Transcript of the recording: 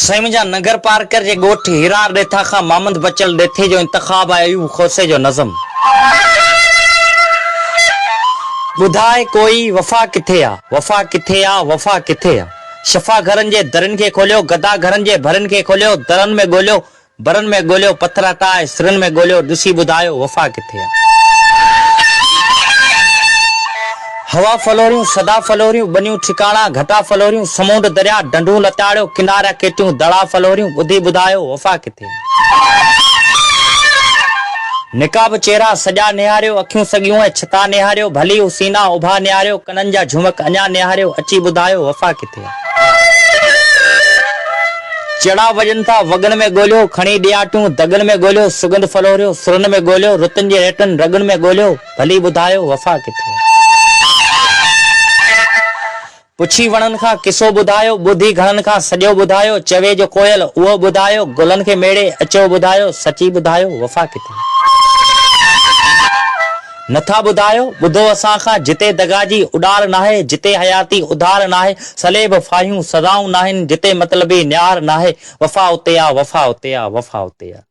सैमजा नगर पार कर जे गोठ हिरार देथा खा मामद बचल देथे जो इंतखाब आयू खोसे जो नज़म बुधाए कोई वफा किथे आ वफा किथे आ वफा किथे आ शफा घरन जे दरन के खोलियो गदा घरन जे भरन के खोलियो दरन में गोलियो बरन में गोलियो पत्थर ताए सिरन में गोलियो दुसी बुधायो वफा किथे आ हवा फलोरियूं सदा फलोरियूं बनियूं ठिकाणा घटा फलोरियूं समुंड दरिया डंडू लताड़ियो किनारा केटियूं दड़ा फलोरियूं बुधी बुधायो वफा किथे निकाब चेहरा सजा निहारियो अखियूं सगियूं ऐं छता निहारियो भली सीना उभा निहारियो कनन जा झुमक अञा निहारियो अची बुधायो वफा किथे चड़ा वजन था वगन में गोलियो खणी डियाटियूं दगन में गोलियो सुगंध फलोरियो सुरन में गोलियो रुतन जे हेठन रगन में गोलियो भली बुधायो वफा किथे पुछी वणन खां किसो बुधायो बुधी घणन खां सॼो बुधायो चवे जो कोयल उहो बुधायो गुलन के मेड़े अचो बुधायो सची बुधायो वफा किथे नथा बुधायो बुधो असां खां जिते दगाजी उडार नाहे जिते हयाती उधार नाहे सलेब फाहियूं सदाऊं नाहिन जिते मतलबी न्यार नाहे वफा उते आ वफा उते आ वफा उते आ।